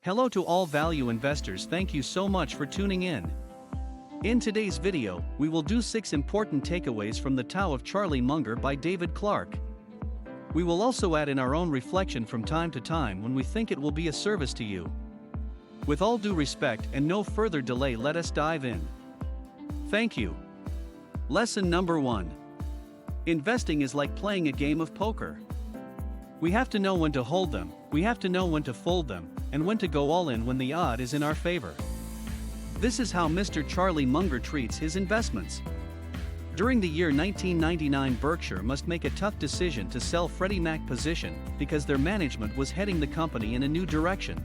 Hello to all value investors, thank you so much for tuning in. In today's video, we will do 6 important takeaways from the Tao of Charlie Munger by David Clark. We will also add in our own reflection from time to time when we think it will be a service to you. With all due respect and no further delay, let us dive in. Thank you. Lesson number 1. Investing is like playing a game of poker. We have to know when to hold them, we have to know when to fold them, and when to go all in when the odd is in our favor. This is how Mr. Charlie Munger treats his investments. During the year 1999, Berkshire must make a tough decision to sell Freddie Mac position because their management was heading the company in a new direction.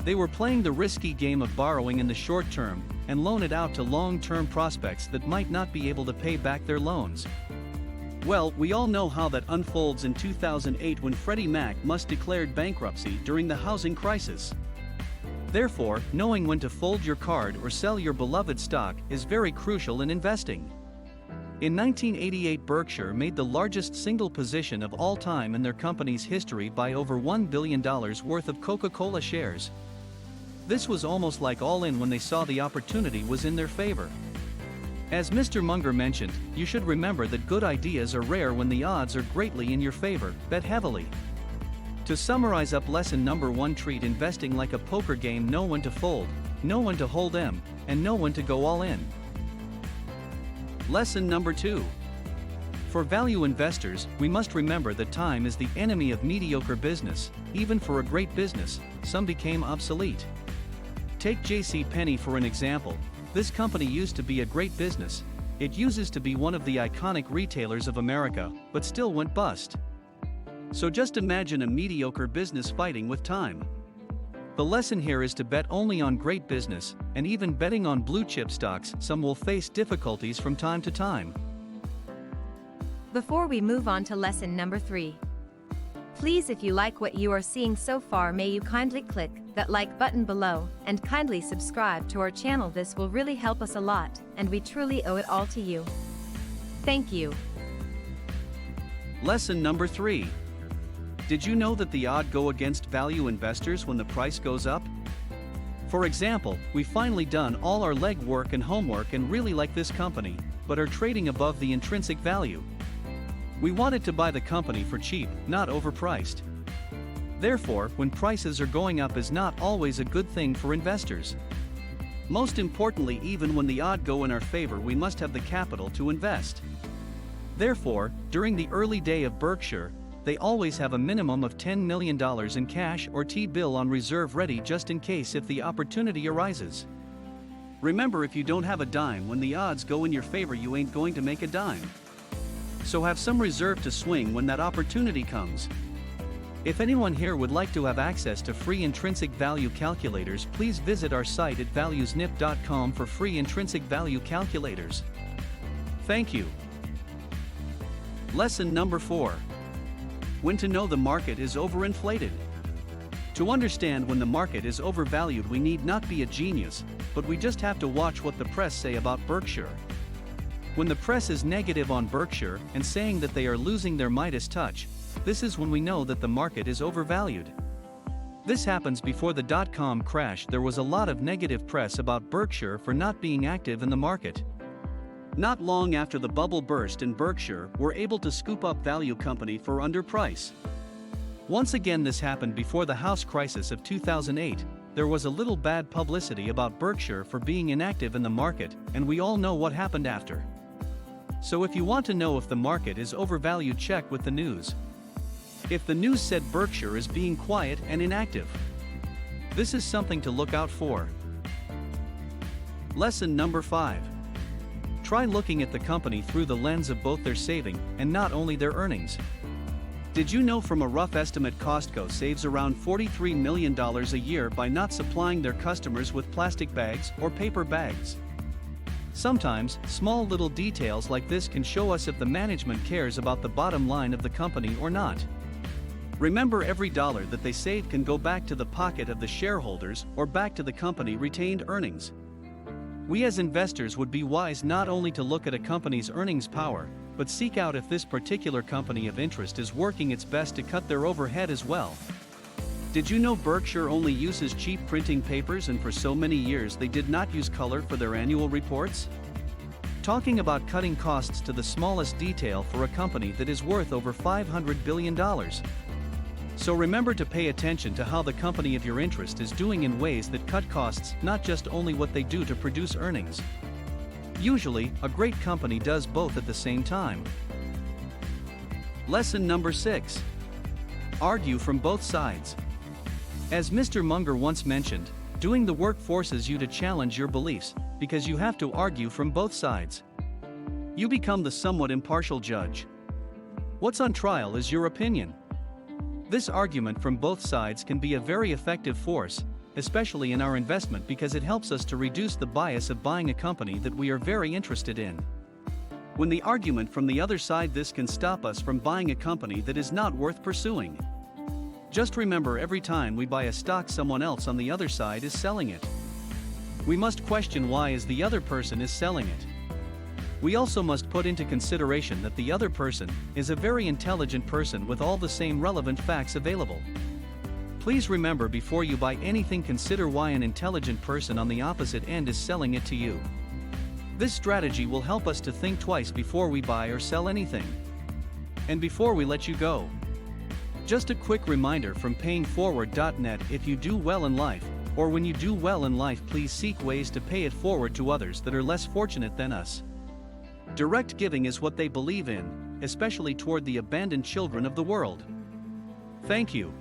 They were playing the risky game of borrowing in the short term and loan it out to long-term prospects that might not be able to pay back their loans. Well, we all know how that unfolds in 2008 when Freddie Mac must declared bankruptcy during the housing crisis. Therefore, knowing when to fold your card or sell your beloved stock is very crucial in investing. In 1988, Berkshire made the largest single position of all time in their company's history by over $1 billion worth of Coca-Cola shares. This was almost like all in when they saw the opportunity was in their favor. As Mr. Munger mentioned, you should remember that good ideas are rare when the odds are greatly in your favor, bet heavily. To summarize up lesson number 1, treat investing like a poker game. Know when to fold, know when to hold them, and know when to go all in. Lesson number 2. For value investors, we must remember that time is the enemy of mediocre business. Even for a great business, some became obsolete. Take J.C. Penney for an example. This company used to be a great business. It uses to be one of the iconic retailers of America, but still went bust. So just imagine a mediocre business fighting with time. The lesson here is to bet only on great business, and even betting on blue chip stocks, some will face difficulties from time to time. Before we move on to lesson number 3. Please, if you like what you are seeing so far, may you kindly click that like button below and kindly subscribe to our channel. This will really help us a lot, and we truly owe it all to you. Thank you. Lesson number 3. Did you know that the odd go against value investors when the price goes up? For example, we finally done all our legwork and homework and really like this company, but are trading above the intrinsic value. We wanted to buy the company for cheap, not overpriced. Therefore, when prices are going up is not always a good thing for investors. Most importantly, even when the odd go in our favor, we must have the capital to invest. Therefore, during the early day of Berkshire, they always have a minimum of $10 million in cash or T-bill on reserve ready just in case if the opportunity arises. Remember, if you don't have a dime when the odds go in your favor, you ain't going to make a dime. So have some reserve to swing when that opportunity comes. If anyone here would like to have access to free intrinsic value calculators, please visit our site at valuesnip.com for free intrinsic value calculators. Thank you. Lesson number 4. When to know the market is overinflated. To understand when the market is overvalued, we need not be a genius, but we just have to watch what the press say about Berkshire. When the press is negative on Berkshire and saying that they are losing their Midas touch, this is when we know that the market is overvalued. This happens before the dot-com crash. There was a lot of negative press about Berkshire for not being active in the market. Not long after the bubble burst and Berkshire were able to scoop up value company for under price. Once again, this happened before the house crisis of 2008. There was a little bad publicity about Berkshire for being inactive in the market, and we all know what happened after. So if you want to know if the market is overvalued, check with the news. If the news said Berkshire is being quiet and inactive, this is something to look out for. Lesson number 5. Try looking at the company through the lens of both their saving and not only their earnings. Did you know from a rough estimate Costco saves around $43 million a year by not supplying their customers with plastic bags or paper bags? Sometimes, small little details like this can show us if the management cares about the bottom line of the company or not. Remember, every dollar that they save can go back to the pocket of the shareholders or back to the company retained earnings. We as investors would be wise not only to look at a company's earnings power, but seek out if this particular company of interest is working its best to cut their overhead as well. Did you know Berkshire only uses cheap printing papers, and for so many years they did not use color for their annual reports? Talking about cutting costs to the smallest detail for a company that is worth over $500 billion. So remember to pay attention to how the company of your interest is doing in ways that cut costs, not just only what they do to produce earnings. Usually, a great company does both at the same time. Lesson number 6. Argue from both sides. As Mr. Munger once mentioned, doing the work forces you to challenge your beliefs, because you have to argue from both sides. You become the somewhat impartial judge. What's on trial is your opinion. This argument from both sides can be a very effective force, especially in our investment, because it helps us to reduce the bias of buying a company that we are very interested in. When the argument from the other side, this can stop us from buying a company that is not worth pursuing. Just remember, every time we buy a stock, someone else on the other side is selling it. We must question why is the other person is selling it. We also must put into consideration that the other person is a very intelligent person with all the same relevant facts available. Please remember, before you buy anything, consider why an intelligent person on the opposite end is selling it to you. This strategy will help us to think twice before we buy or sell anything. And before we let you go, just a quick reminder from payingforward.net: if you do well in life, or when you do well in life, please seek ways to pay it forward to others that are less fortunate than us. Direct giving is what they believe in, especially toward the abandoned children of the world. Thank you.